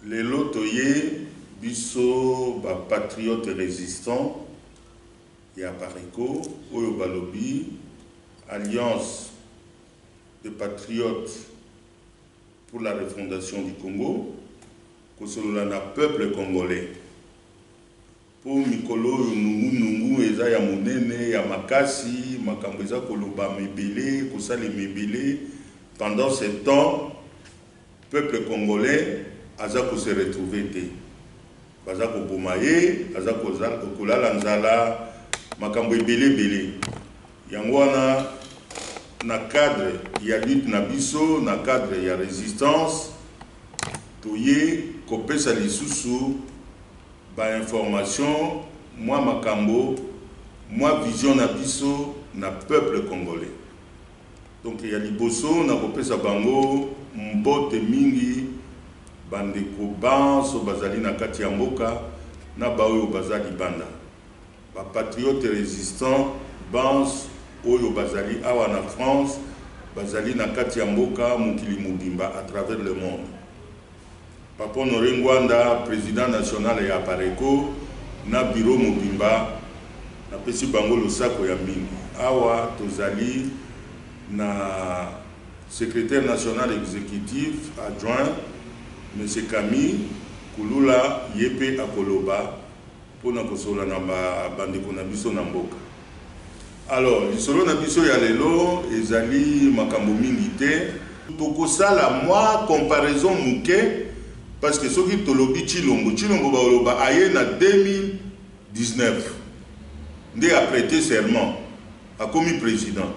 Les lotoyés, biso, patriotes résistants, et à Pareco, Oyobalobi, Alliance des patriotes pour la refondation du Congo, Kosolana peuple congolais. Pour Mikolo, Nungu, Eza ya Monene, ya Makasi, Makambeza Koloba Mebele, Kosale Mebele, pendant ce temps, peuple congolais, Azako se retrouvé. Bazako Bomaye, Azako Kolala Nzala, Makambo Ebele Bele. Yangwana, na cadre, il y a lutte na biso, na cadre, il y a résistance. Toye, Kopesa Lisusu, ba information, moi Makambo, moi vision na biso, na peuple congolais. Donc il y a Liboso, na Kopesa Bango, Mbote Mingi, Bandeko Banso, Bazali na Kati ya Mboka, na Baoyo Bazali Banda. Ba patriote résistant, Banso, Oyo Bazali Awa na France, Bazali na Kati ya Mboka, Mukili Mubimba à travers le monde. Papa Honoré Ngwanda, président national ya Pareco, na bureau Mubimba, na pesi bango losako ya mingi. Awa tozali na secrétaire national exécutif adjoint, M. Camille Kulula Yepe Akoloba, pour na kosola na bandeko na biso na mboka. Alors, lisolo na biso ya lelo ezali makambo mingi te. Tokosala moi comparaison muke parce que soki tolobi Chilombo baoloba aye na 2019 nde a prêté serment a commis président.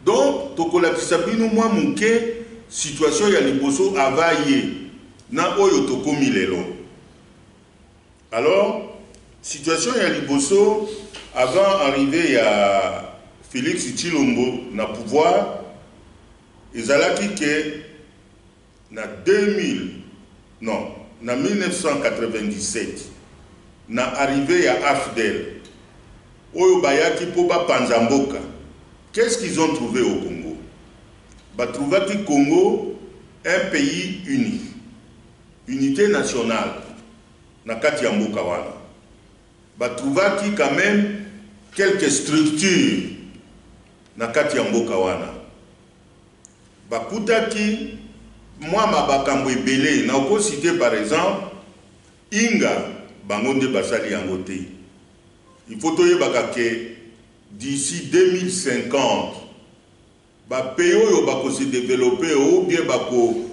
Donc tokolakisa bino moi muke situation ya liboso avaye na oyo tokomi lelo. Alors situation ya liboso avant arrivé à Félix Tshilombo na pouvoir, ezalaki ke na 1997 na arrivé à AFDEL oyo bayaki po bapanza mboka. Qu'est-ce qu'ils ont trouvé au Congo? Batrouvaki Congo un pays uni, unité nationale na kati ya mboka wana. Batrouvaki quand même quelques structures na kati ya mboka wana. Bakutaki moi mabakambo ebele na oko citer par exemple Inga bangonde basali yango te. Il faut toyebaka ke d'ici 2050 ba pays oyo bako se développer ou bien bako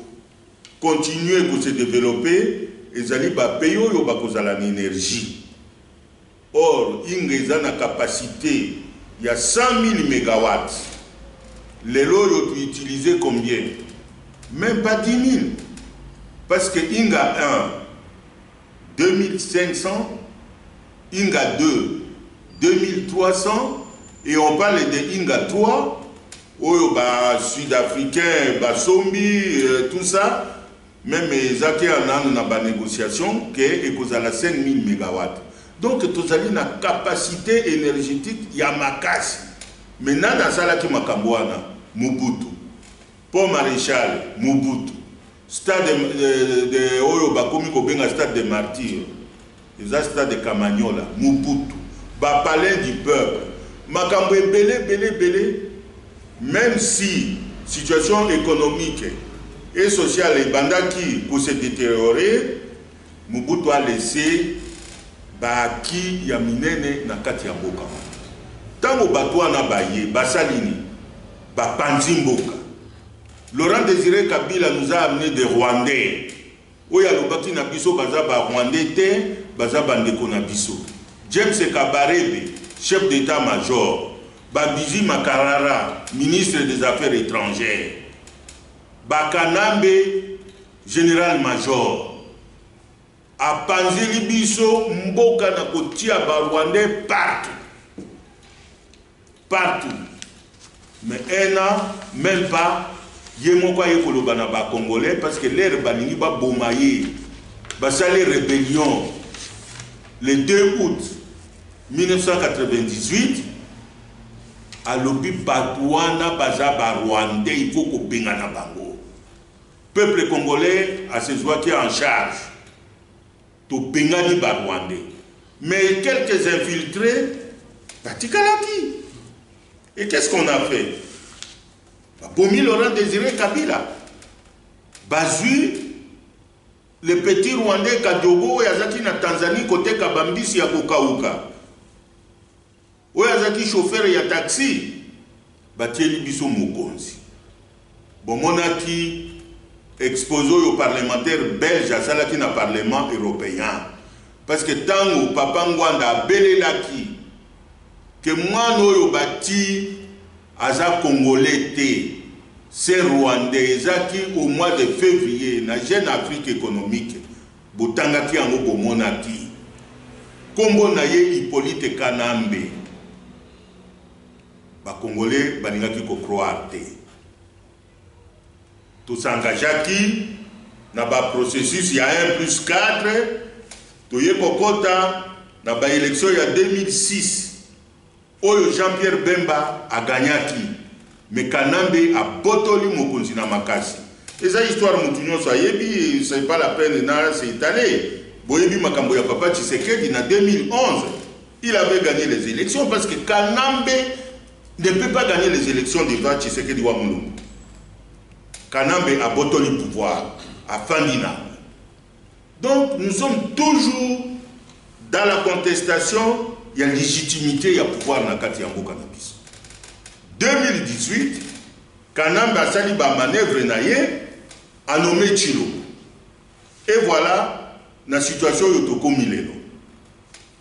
continuer ko se développer ezali ba pays oyo bako zala na énergie. Or, Inga a une capacité, il y a 100 000 mégawatts. Les lots tu utilisé combien? Même pas 10 000. Parce que Inga 1, 2500, Inga 2, 2300, et on parle de Inga 3, sud-africain, Sombi, tout ça, même les acteurs en a une négociation qui est à 5 000 mégawatts. Donc, tu as une capacité énergétique, il y a Makasi. Maintenant, dans ça, qui Makambouana, Mobutu. Paul Maréchal, Mobutu. Stade de Oyo Bakomi Kobenga, stade de martyrs. Les stade de Kamagnola, Mobutu. Palais du peuple. Makamboué, belé. Même si la situation économique et sociale est bandaki pour se détériorer, Mobutu a laissé Baki ya minene na kati ya mboka. Tango batwa na baye, basalini, bapanzi mboka. Laurent Désiré Kabila nous a amené des Rwandais. Oya lobaki na biso baza ba Rwandais te, baza bandeko na biso. James Kabarebe, chef d'état-major. Babizi Makarara, ministre des Affaires étrangères. Bakanambe, général-major. A Panzili Biso, Mboka na kotia ba Rwandais partout. Mais un an, même pas, Yemoko Yekoloba na ba Congolais parce que l'air balingi ba bomaye, ba sale rébellion. Le 2 août 1998, à l'obi Batouana baza ba Rwandais, il faut ko benga na bango. peuple congolais a ses qui est en charge. To Bengani Barwandais. Mais quelques infiltrés, Batikalaki. Et qu'est-ce qu'on a fait? Bomi Laurent Désiré Kabila. Bazui, le petit Rwandais Kadogo, Yazaki na Tanzanie, côté Kabambisi ya Kokauka. Yazaki chauffeur ya taxi. Batieli biso mokonzi. Bomonaki exposé au parlementaire belge à salaki na parlement européen. Parce que tango papa Ngwanda belelaki que moi no bati aza congolais té. C'est Rwandais qui au mois de février na Jeune Afrique économique botangaki yango bomonaki. Kombo na ye Hippolyte Kanambe. Ba Congolais balingaki ko croire té. Tout s'engagaki na ba processus ya 1+4 to ye kokota na ba élection ya 2006 oyo Jean-Pierre Bemba a gagnaki mais Kanambe a botoli mokonzi na makasi. Et ça histoire mutunyo so yebi, c'est pas la peine na s'étaler. Boyebi makambo ya papa Tshisekedi na 2011, il avait gagné les élections parce que Kanambe ne peut pas gagner les élections devant Tshisekedi wa Mulumbu. Kanambe a botoli le pouvoir à Fandina. Donc nous sommes toujours dans la contestation, il y a légitimité, il y a pouvoir dans la carte Yambo Cannabis. 2018, Kanambe a sali ba manœuvre naye a nommé Chilo. Et voilà la situation yotoko mileno.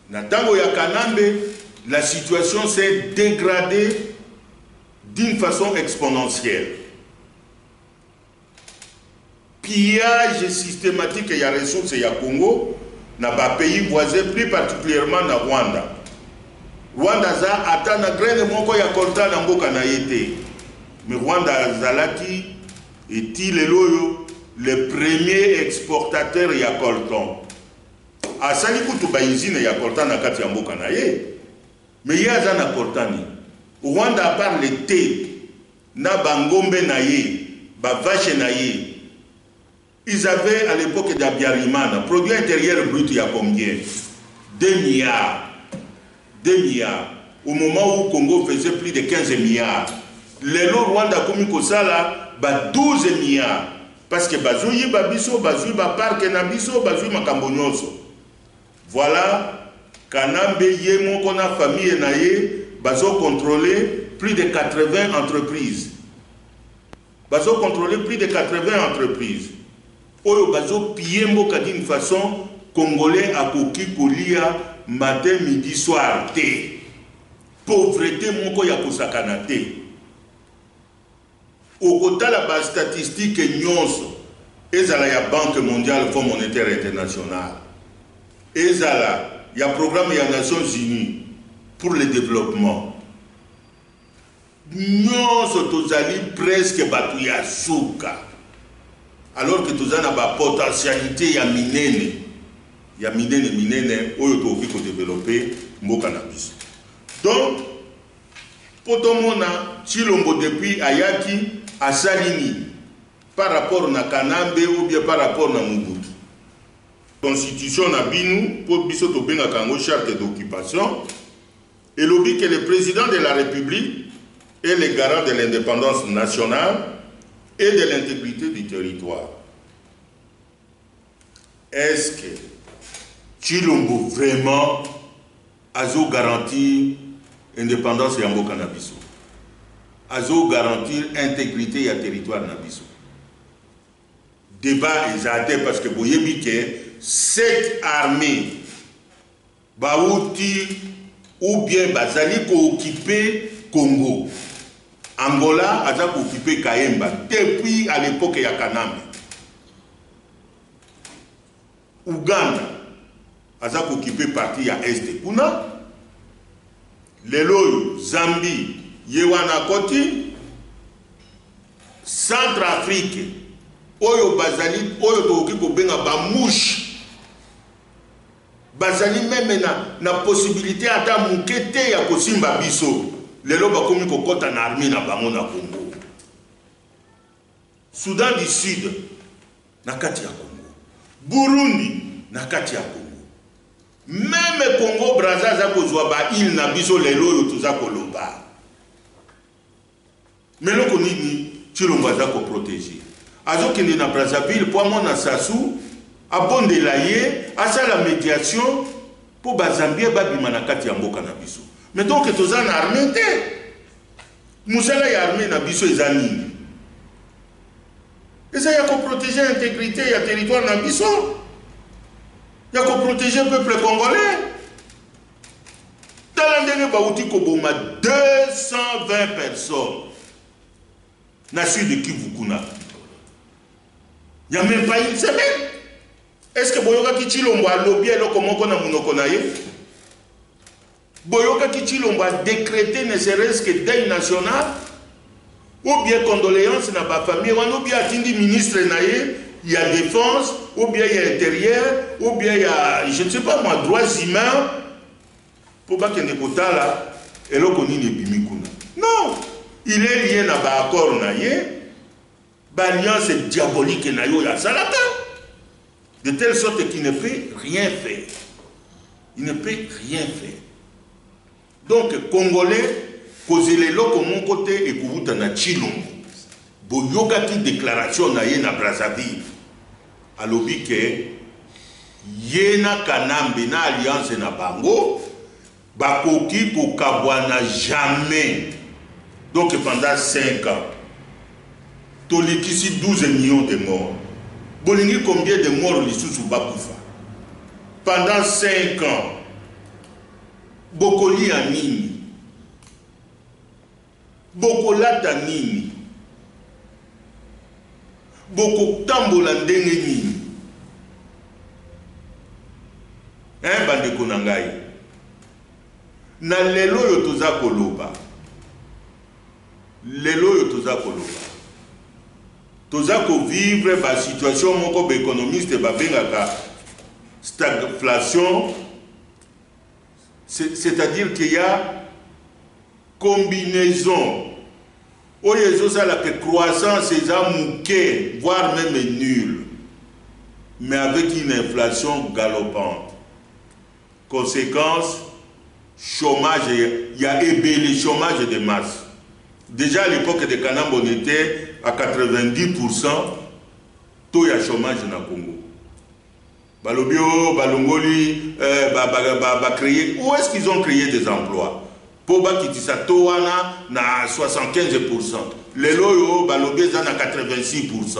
Na tango ya Kanambe, la situation s'est dégradée d'une façon exponentielle. Pillage systématique et ressources et Congo, dans les pays voisins, plus particulièrement dans Rwanda. Rwanda a atteint un grain de moko ya coltan dans Mboka na yete. Mais Rwanda Zalaki est-il le premier exportateur ya coltan. A sali kutu ba usine ya coltan na kati ya Mboka na ye. Mais ya za na coltan. Rwanda a part le thé na bangombe na ye, ba vache na ye. Ils avaient à l'époque d'Abiyarimana, produit intérieur brut, il y a combien? 2 milliards. 2 milliards. Au moment où le Congo faisait plus de 15 milliards. Les lots Rwanda comme Kosala, 12 milliards. Parce que Bazoui Babiso, Bazoui Baparke Nabiso, Bazoui Makambonyoso. Voilà, Kanambe Yemo qu'on a famille Naye, Bazo contrôlé plus de 80 entreprises. Bazo contrôlé plus de 80 entreprises. Oyo bazo piller mboka d'une façon congolais a koki kolia matin midi soir té. Pauvreté moko ya kosakana té. Au kota la base statistique nyonso ezala ya Banque mondiale Fonds monétaire international. Ezala ya programme ya Nations Unies pour le développement. Nyonso tozali presque batu ya suka. Alors que tout ça n'a pas potentialité, il y a minene. Il y a minene, oyo to oki ko développer mboka na biso. Donc, potomona Chilombo depuis Ayaki à Salini par rapport na Kanambe ou bien par rapport na Mobutu. Constitution na binu pour biso to benga kango charte d'occupation et lobby que le président de la République est le garant de l'indépendance nationale et de l'intégrité du territoire. Est-ce que Chilombo vraiment a garanti l'indépendance de Yambo Cannabis? A garantir l'intégrité du territoire Nabiso? Débat est parce que vous voyez que cette armée Baouti ou bien Bazali ko occupé Congo. Angola a occupé Kayemba depuis à l'époque ya Kanambe. Ouganda a occupé partie à Est. Kuna Lelo, Zambie, Yewana Koti, Centrafrique, Oyo Bazali, Oyo Tokiko Benga Bamouche. Bazali même na possibilité à Moukete ya Kosimba Biso. Lelo bakomi kokota na armée na bango na Congo. Soudan du Sud, na kati ya Congo, Burundi na kati ya Congo. Même Congo Brazza za kozwa ba il na biso lelo yo tuza koloba. Mais loko nini Tshilombo za ko protéger. Azokende na Brazzaville po amona Sassou abondela ye asala médiation pour bazambie babima na kati ya mboka na biso. Mais donc toza na armée te. Musala ya armée na biso ezani. Eza ya ko protéger l'intégrité ya territoire na biso. Il y a qu'à protéger le peuple congolais. Dans l'année, il y a 220 personnes. Dans le sud de Kivukuna. Il n'y a même pas une semaine. Est-ce que Boyoka Kichilombo a lobby et comment on a monokonaye? Boyoka Kichilombo a décrété ne serait-ce que deuil national? Ou bien condoléances dans ma famille? Ou bien atteindre ministre naye? Il y a défense, ou bien il y a intérieur, ou bien il y a, je ne sais pas moi, droits humains, pour pas qu'il y ait des quotas là, et là qu'on y ait bimikuna. Non, il est lié à l'accord naïe, l'alliance diabolique naïe à Salata, de telle sorte qu'il ne peut rien faire. Il ne peut rien faire. Donc, Congolais, causez les lots comme mon côté et que vous t'en avez Tshilombo. Boyoka qui déclaration naïe na Brazzaville. Alobi ke yena kanambe na alliance na bango bakoki ko kabwana jamais. Donc pendant 5 ans tolekisi 12 millions de morts. Bolingi combien de morts lisusu bakufa? Pendant 5 ans bokoli ya nini? Bokolata nini? Boko tambola ndenge nini? Bandeko na ngai. Na lelo yo toza koloba. Lelo yo toza koloba. Toza ko vivre ba situation moko ba économiste ba bengaka stagflation. C'est-à-dire qu'il y a combinaison. La croissance est mouquée, voire même nulle, mais avec une inflation galopante. Conséquence, chômage, il y a ébélé chômage de masse. Déjà à l'époque de Kanambe, on était à 90%, taux de chômage dans le Congo. Balobio, Balongoli, créer. Où est-ce qu'ils ont créé des emplois? Pour Bakitisa Towana na 75%. Les loyo balobé na 86%.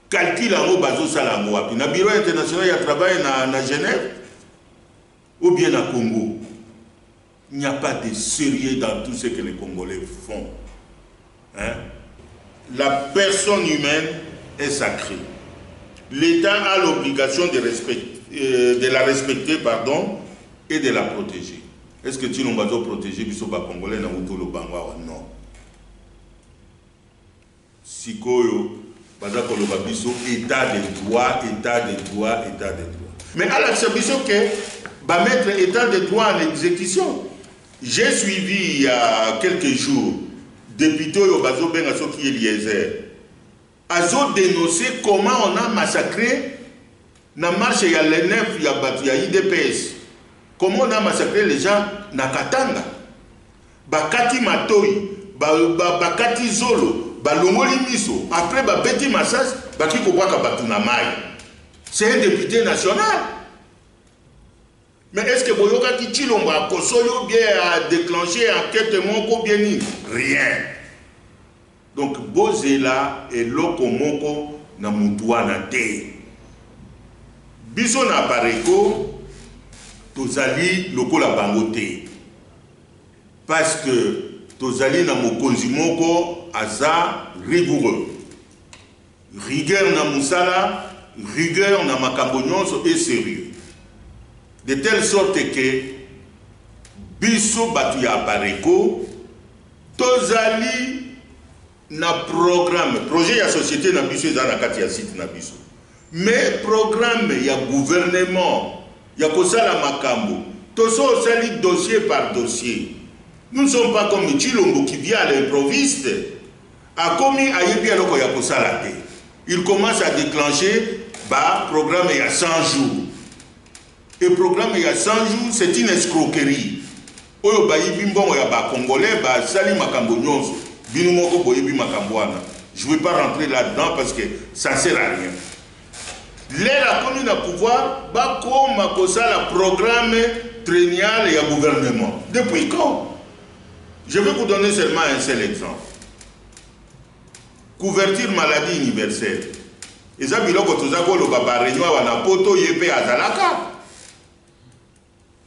Calcul en haut bazo salango api. Na bureau international il travaille na Genève ou bien na Congo. Il n'y a pas de sérieux dans tout ce que les Congolais font. Hein? La personne humaine est sacrée. L'État a l'obligation de la respecter, pardon, et de la protéger. Est-ce que tu n'as pas protégé les Congolais dans le Bangwa? Non. Si Koyo, état de droit, état de droit, état de droit. Mais à la servition que va mettre état de droit en exécution. J'ai suivi il y a quelques jours député Yobazo Bengaso qui est Eliezer. Azo dénoncé comment on a massacré na marche il y a l'ENF, il y a IDPS. Comment on a massacré les gens na Katanga. Bakati Matoi, Bakati Zolo, Balongoli Miso, après Beti Massas, Baki Kobaka Batunamai. C'est un député national. Mais est-ce que Boyoka Tshilombo a Kosoyo bien a déclenché enquête Moko bien ni? Rien. Donc Bozela et Loko Moko na Mutouana te. Biso na Pareko, Tozali Loko la Bangote. Parce que Tozali na Mokonzi Moko aza rigoureux. Rigueur na Moussala, rigueur na Makambonyonso et sérieux. De telle sorte que biso batu ya Pareko Tozali na programme projet ya société na biso eza na kati ya site na biso. Mais programme ya gouvernement ya kosala makambo toso osali dossier par dossier. Nous ne sommes pas comme Tshilombo qui vient à l'improviste a commis ayebi aloko ya kosala te. il commence à déclencher le programme il y a 100 jours. Et le programme il y a 100 jours, c'est une escroquerie. Oyo bayibi mbongo ya ba Congolais, sali makambo nyonso. Binu moko boyebi makambo wana. Je ne vais pas rentrer là-dedans parce que ça ne sert à rien. La commune à pouvoir, comme le programme triennal et le gouvernement. Depuis quand? Je vais vous donner seulement un seul exemple. Couverture maladie universelle. Et ça, il y a des réunion à poto yépe à Zalaka.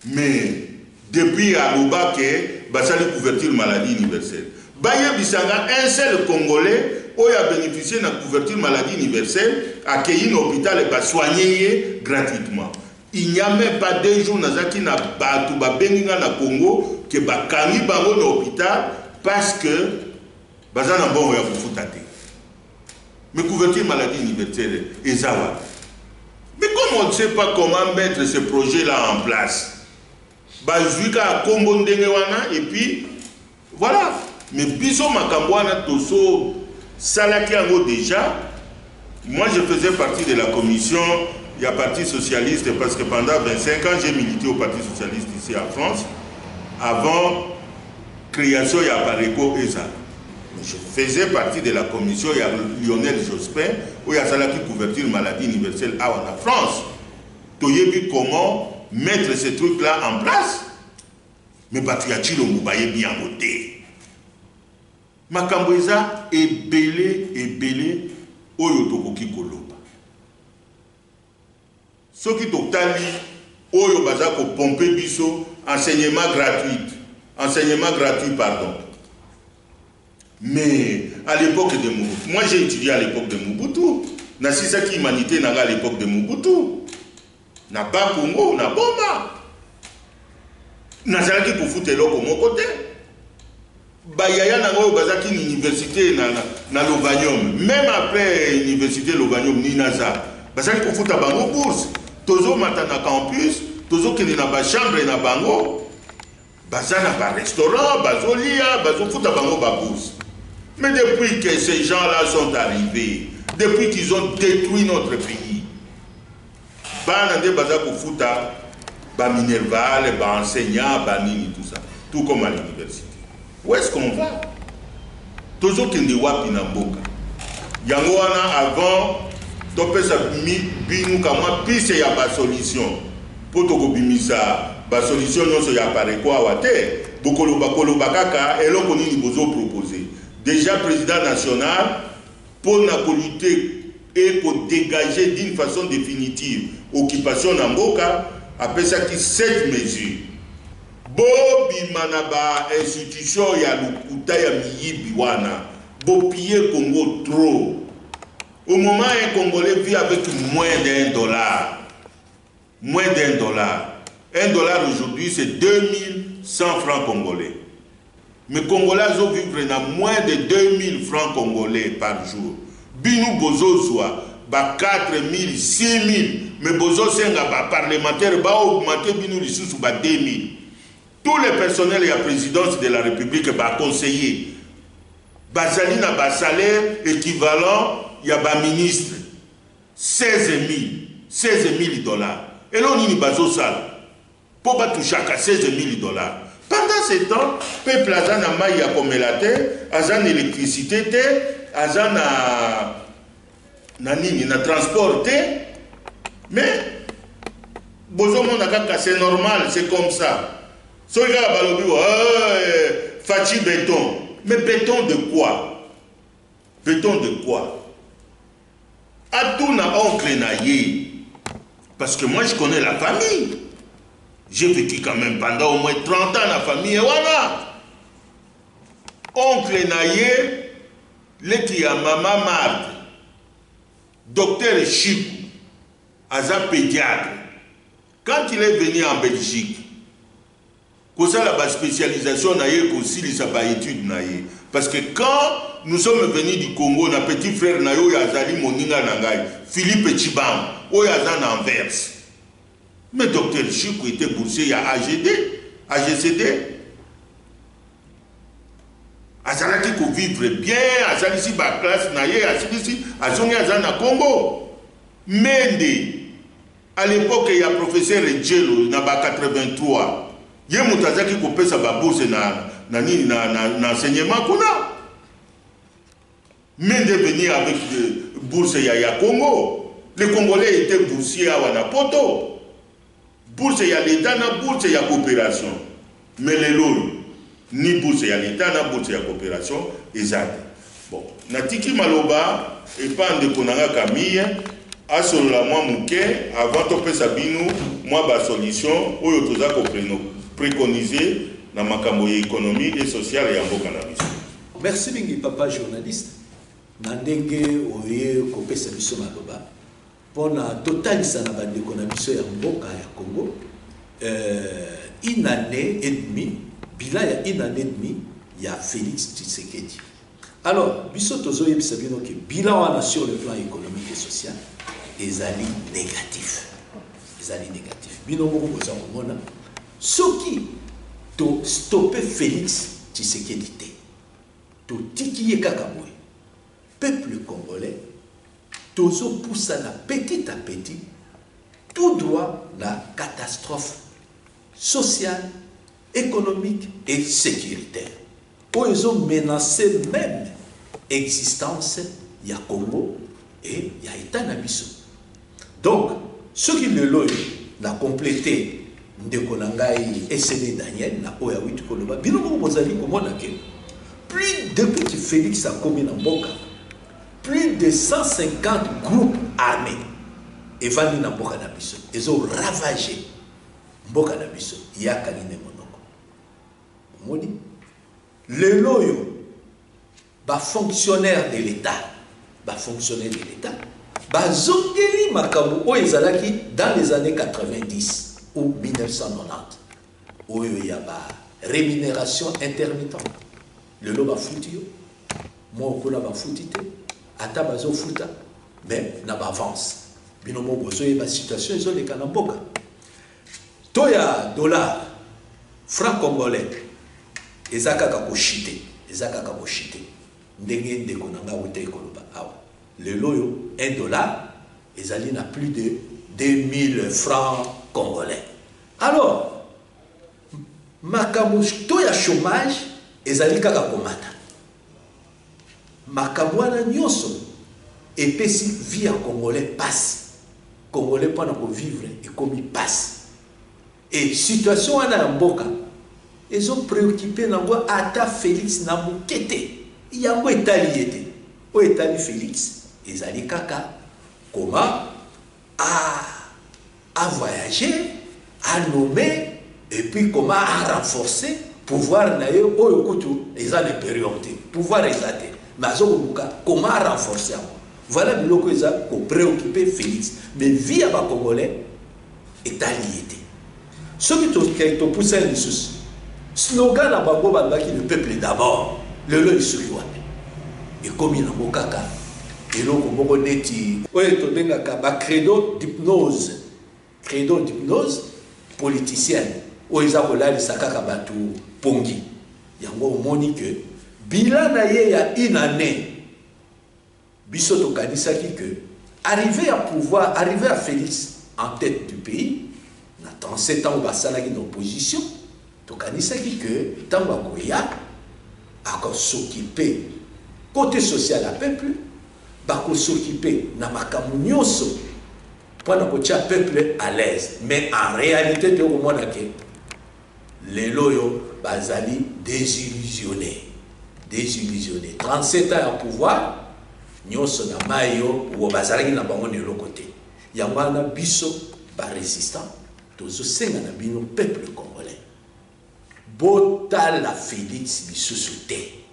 Mais depuis à Louba, il y a une couverture maladie universelle. Il y a un seul Congolais qui a bénéficié de la couverture maladie universelle, accueilli un hôpital et soigné gratuitement. Il n'y a même pas 2 jours qui na batu ba benga na Congo que ba kangi bango na hôpital parce que bazana bon ya kufutate. Mais couverture maladie universelle et ça. Mais comme on ne sait pas comment mettre ce projet là en place, bazuika Congo ndenge wana et puis voilà. Mais biso makambwana toso salaki ango déjà. Moi je faisais partie de la commission. Il y a Parti Socialiste parce que pendant 25 ans j'ai milité au Parti Socialiste ici en France. Avant création il y a Pareco et ça. Je faisais partie de la commission, il y a Lionel Jospin, où il y a salaki couverture maladie universelle en France. Toyebi comment mettre ces trucs là en place. Mais Batuyachi le Moubaye bien voté. Makamboeza est belé, oyo tokoki koloba. Ce qui totali, oyo baza ko pomper biso, enseignement gratuit, pardon. Mais à l'époque de Mobutu, moi j'ai étudié à l'époque de Mobutu, na sisaki humanité na à l'époque de Mobutu, na ba Congo, na Boma, na zalaki pour foutre l'eau mon côté. Bayaya na ngoyo bazaki une université na Lovanium, même après l'université Lovanium ni naza, bazaki pour foutre bango bourse, tozo matana campus, tozo kende na ba chambre na bango, bazana ba restaurant, bazolia, bazo foutre bango ba bourse. Mais depuis que ces gens-là sont arrivés, depuis qu'ils ont détruit notre pays, banande bazako fouta, ba minerval, ba enseignant, ba nini tout ça, tout comme à l'université. Où est-ce qu'on va? Toujours qu'il n'y a pas de yango wana avant topesa binu kama piste ya ba solution pour to bimisa ba solution non so ya pare kwa wate bokolo bakolo bakaka eloko nini bozo proposer déjà président national pour na lutter et pour dégager d'une façon définitive occupation na mboka apesa ki 7 mesures. Bobi manaba institution ya lukuta ya miyibi wana bo piller Congo trop. Au moment où un Congolais vit avec moins d'$1, moins d'$1. $1 aujourd'hui c'est 2100 francs congolais. Mais Congolais vivent dans moins de 2000 francs congolais par jour. Binu bozo soit 4000, 6000, mais bozo senga ba parlementaire ba augmenter binu lissus ba 2000. Tous les personnels et la présidence de la République ba conseiller bazali na ba salaire équivalent il y a un ministre, $16 000. Et là, on y bazo sale. Pour pas toucher à $16 000. Pendant ce temps, le peuple a un maï à comme la terre, a une électricité, a un transport. Mais, c'est normal, c'est comme ça. Si on a Fachi béton. Mais béton de quoi? Béton de quoi? A tout na oncle naïe. Parce que moi je connais la famille. J'ai vécu quand même pendant au moins 30 ans dans la famille. Et voilà. Oncle naïe, le qui a maman Marthe, docteur Chip, Aza pédiatre. Quand il est venu en Belgique, comme ça la spécialisation naïe aussi les études naïe. Parce que quand nous sommes venus du Congo, notre petit frère Nayo Yazali Moninga Nangai, Philippe Chibam, Oyazan Anvers. Mais docteur Chikou était boursier à AGCD. azalaki ko vivre bien, azalisi ba classe na ye, asilisi azongi azana Congo. Mende à l'époque il y a professeur Djelo na ba 83. Ye mutazaki ko pesa ba bourse na enseignement kuna. Mende venir avec bourse ya Congo. Les Congolais étaient boursiers à Wanapoto. Bourse ya l'État na bourse ya coopération. Mais les lots ni bourse ya l'État na bourse ya coopération exact. Bon, natiki maloba et pas de konanga Camille a solo la moi mouké avant to pesa binu moi ba solution oyo toza ko préconiser na makambo ya économie et sociale ya mboka na biso. Merci mingi papa journaliste. Na ndenge oye ko pesa biso maloba pour la totalisa na bande na biso ya mboka ya Congo une année et demie bilan ya une année et demie ya Félix Tshisekedi. Alors biso tozo yebisa bino ke bilan wana sur le plan économique et social ezali négatif. Ezali négatif. Bino moko boza komona soki to stopper Félix Tshisekedi te. To tiki ye kaka boye. Peuple congolais tozo poussa na petit à petit tout droit la catastrophe sociale, économique et sécuritaire. Où ils ont menacé même l'existence ya Congo et ya État Nabiso. Donc, ceux qui le l'ont la complété de Konangai SND Daniel, na Oya Witu Koloba, Binomo Mozali Komonake, plus depuis que Félix a commis dans Boka, plus de 150 groupes armés et venus dans Boka Nabiso. Ils ont ravagé Boka Nabiso. Il y a Kaline Monoko. Moni, le loyo, ba fonctionnaire de l'État, zongeli makabu o ezalaki dans les années 90 ou 1990 où il y a ba rémunération intermittente. Le lo ba futi yo, mo ko la ba futite, ata bazo futa, mais na ba avance. Binomo bozo e ba situation zo le kanamboka. Toya dollar, franc congolais, ezaka ka koshite, ndenge ndeko nanga wote ekoloba awa. Le loyo, $1, ezali na plus de 2000 francs congolais. Alors, makambo toya chômage, ezali kaka komata. Makambo wana nyonso, epesi vie en congolais passe. Congolais pendant qu'on vivre et comme il passe. Et situation wana mboka, ils ont préoccupé nango ata Félix na mukete. Yango etali yete. O etali Félix, ezali kaka comment à voyager, à nommer et puis comment à renforcer pouvoir na yo oyo kutu ezali période. Pouvoir ezate. Mazo muka comment renforcer. Voilà biloko eza ko préoccuper Félix. Mais via ba congolais etali yete. Ce qui te pousse à une souci. Slogan à Bango Bandaki, le peuple d'abord. Le lot est et comme il a un kaka. Et l'on a neti. Oui, tu as un credo d'hypnose. Credo d'hypnose politicienne. Où ils ont là les sakaka batu pongi. Il y a un moni que bilan il y a une année. Bisoto Kanisaki que arriver à pouvoir, arriver à Félix en tête du pays. Dans 37 ans, on va s'aller en opposition. Donc, on dit que tant qu'on a s'occuper côté social à peuple, on s'occuper de makamunyoso pour que le peuple à l'aise. Mais en réalité, les loyaux bazali désillusionnés. 37 ans au pouvoir, nyoso na mayo ou bazali na bango de l'autre côté. Yamana biso par résistant. Tous ceux qui ont le peuple congolais. Bota la Félix Bissousouté.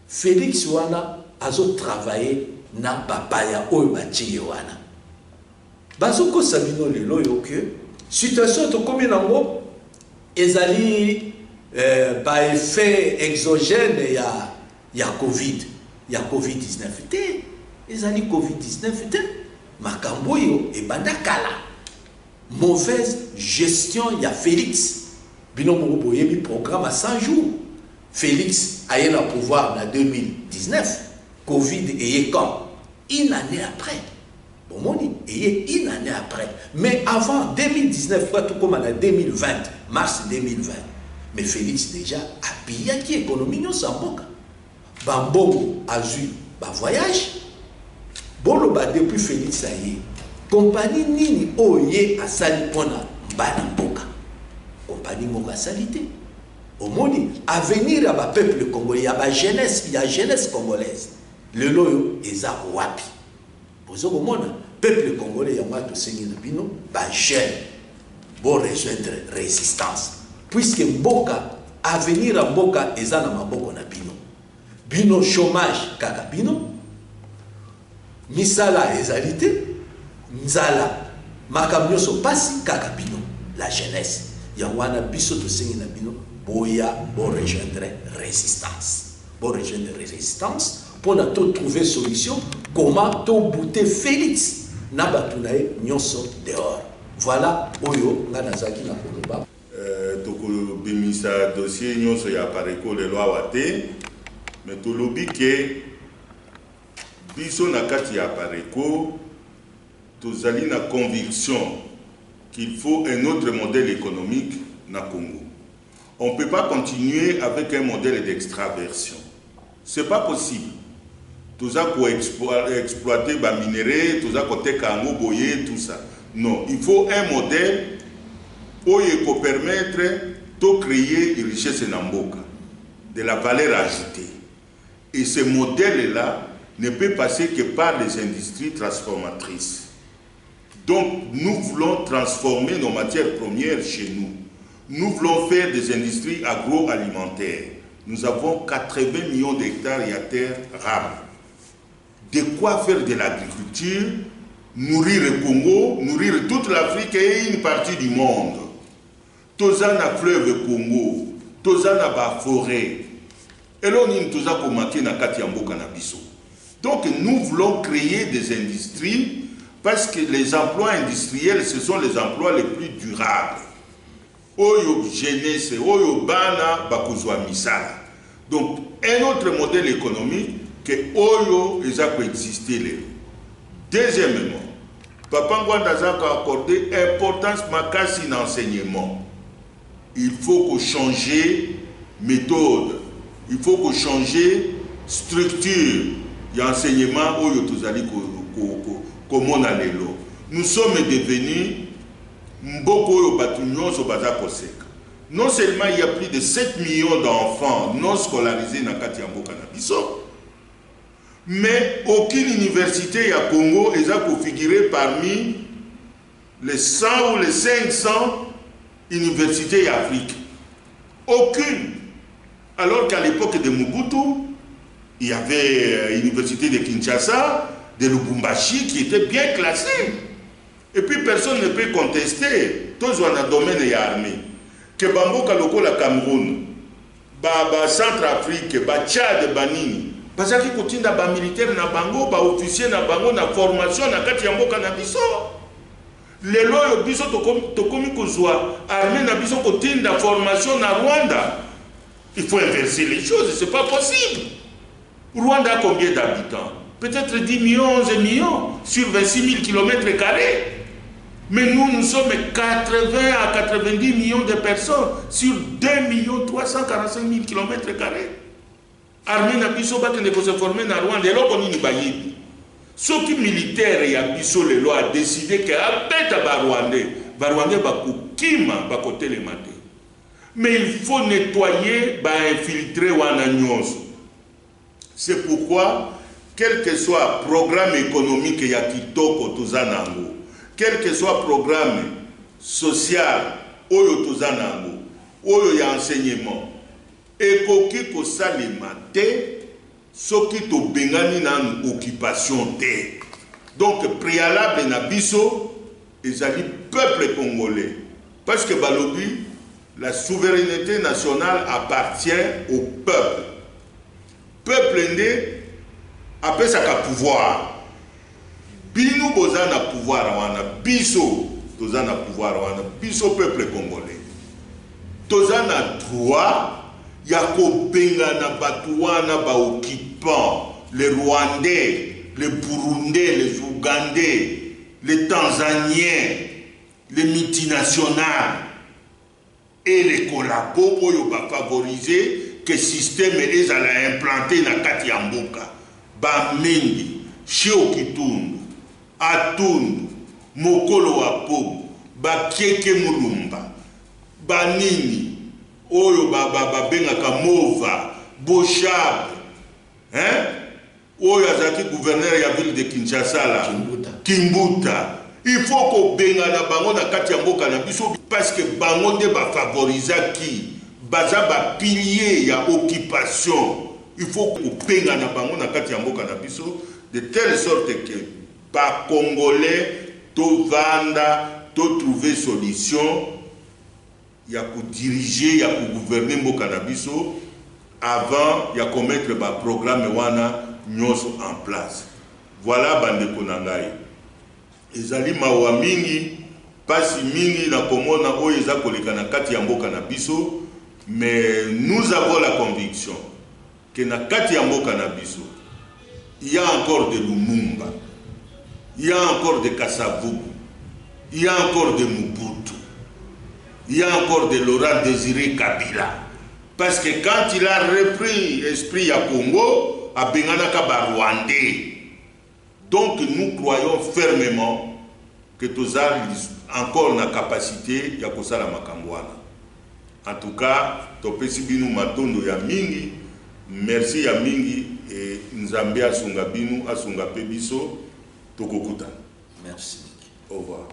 Félix wana a travaillé na papaya oubati wana. Bazoko sabino le loyo que situation to comme nango ezali par effet exogène ya Covid. Ya Covid-19 té. Ezali Covid-19 té. Makambo yo e bandakala. Mauvaise gestion, il y a Félix. Bino Moroboyebi programme à 100 jours. Félix a eu le pouvoir en 2019, Covid est quand? Une année après. Bon, mon une année après. Mais avant 2019, tout comme en 2020, mars 2020, mais Félix déjà a payé qui économie nous sans boca. Bambongo a eu un voyage. Bon, depuis Félix a eu compagnie nini oye a sali pona mbana mboka. Compagnie moka salité. Au monde, avenir à ma peuple congolais, à ma jeunesse, il y a jeunesse congolaise. Le loyo est à wapi. Pour ce monde, peuple congolais, il y a un de bino, bah jeune, bon rejoindre résistance. Puisque Mboka, avenir à Mboka, est à ma boko na bino. Bino chômage, kaka bino. Misala ezalité. Nzala, makamyo so pasi, kaka bino. La jeunesse. Il y a un biso de sengi na bino. Boya, bon rejoindre résistance. Bon rejoindre résistance pour trouver solution. Comment to bouter Félix Nabatunae nyonso dehors. Voilà, Oyo, Nganazaki na Koloba. Toko bimisa dossier nyonso ya pareko le loi wate. Mais to lobi ke biso na kati ya pareko tozali na conviction qu'il faut un autre modèle économique na Congo. On ne peut pas continuer avec un modèle d'extraversion. Ce n'est pas possible. Tout ça pour exploiter les minéraux, tout ça pour boyer, tout ça. Non, il faut un modèle pour permettre de créer une richesse en Mboka, de la valeur ajoutée. Et ce modèle-là ne peut passer que par les industries transformatrices. Donc, nous voulons transformer nos matières premières chez nous. Nous voulons faire des industries agroalimentaires. Nous avons 80 millions d'hectares et à terre rares. De quoi faire de l'agriculture, nourrir le Congo, nourrir toute l'Afrique et une partie du monde. Tozana fleuve Congo, Tozana ba forêt. Et là, nous avons commenté na kati mboka na biso. Donc, nous voulons créer des industries parce que les emplois industriels, ce sont les emplois les plus durables. Oyo jeunesse, oyo bana bakozwa misala. Donc, un autre modèle économique que oyo eza coexister les. Deuxièmement, Papa Ngwandaza a accordé importance makasi dans l'enseignement. Il faut changer méthode, il faut changer structure. Il y a enseignement oyo tozali comment on a l'élo. Nous sommes devenus non seulement il y a plus de 7 millions d'enfants non scolarisés dans Kati Mboka na biso, mais aucune université à Congo est figurée parmi les 100 ou les 500 universités d'Afrique. Aucune. Alors qu'à l'époque de Mobutu, il y avait l'université de Kinshasa, de Lubumbashi qui était bien classée. Et puis personne ne peut contester, tous dans le domaine de l'armée, que Bamboka loko la Cameroun, Centrafrique, Tchad, Banini, parce que continue ba militaire na bango, ba officier na bango na formation na kati ya mboka na biso. Lelo yo biso to komi kozwa armée na biso continue na formation na Rwanda. Il faut inverser les choses, c'est pas possible. Rwanda a combien d'habitants? Peut-être 10 millions, 11 millions sur 26 000 km². Mais nous sommes 80 à 90 millions de personnes sur 2 345 000 km². Armée na biso qui ne peut se former na Rwanda, et là on y bayebi. Ce qui militaire et a biso le loi a décidé que abeta ba Rwandais ba kokima ba côté les matés. Mais il faut nettoyer, ba infiltrer wana nyonso. C'est pourquoi quel que soit le programme économique ya kitoko tozanango, quel que soit le programme social oyo tozanango, oyo ya enseignement, ekoki kosalema te soki tobengani na occupation te. Donc préalable na biso ezali peuple congolais, parce que balobi la souveraineté nationale appartient au peuple. Peuple né après ça ka pouvoir. Binu bozana pouvoir wana, biso tozana pouvoir wana, biso peuple congolais. Tozana droit ya kobenga na batuana ba occupants, les Rwandais, les Burundais, les Ougandais, les Tanzaniens, les multinationales et les collabos pour favoriser que le système est implanté dans kati ya mboka. Ba mengi, Cheo Kitundu, Atundu, Mokolo Wapogo, ba Kieke Mulumba, ba Nini, Oyo bengaka Mova, Boshab, hein? Oyo azaki gouverneur ya ville de Kinshasa la, Kimbuta. Il faut qu'on benga na bango na kati ya mboka na biso parce que bango de ba favoriser qui baza ba pilier ya occupation. Il faut qu'on benga na bango na kati ya mboka na biso de telle sorte que ba Congolais to vanda to trouver solution ya ko diriger ya ko gouverner mboka na biso avant ya commettre ba programme wana nyonso en place. Voilà bande konangai. Ezali mawa mingi pasi mingi na komona oyo eza koleka na kati ya mboka na biso, mais nous avons la conviction que na kati ya mboka na biso il y a encore de Lumumba, il y a encore de Kasavubu, il y a encore de Mobutu, il y a encore de Laurent Désiré Kabila, parce que quand il a repris l'esprit ya Congo a benganaka ba Rwandais. Donc nous croyons fermement que tous encore la capacité de faire la makambwana. En tout cas, topesi binu matondo ya mingi, merci ya mingi et nzambe asunga binu asunga pebiso tokokuta. Merci. Au revoir.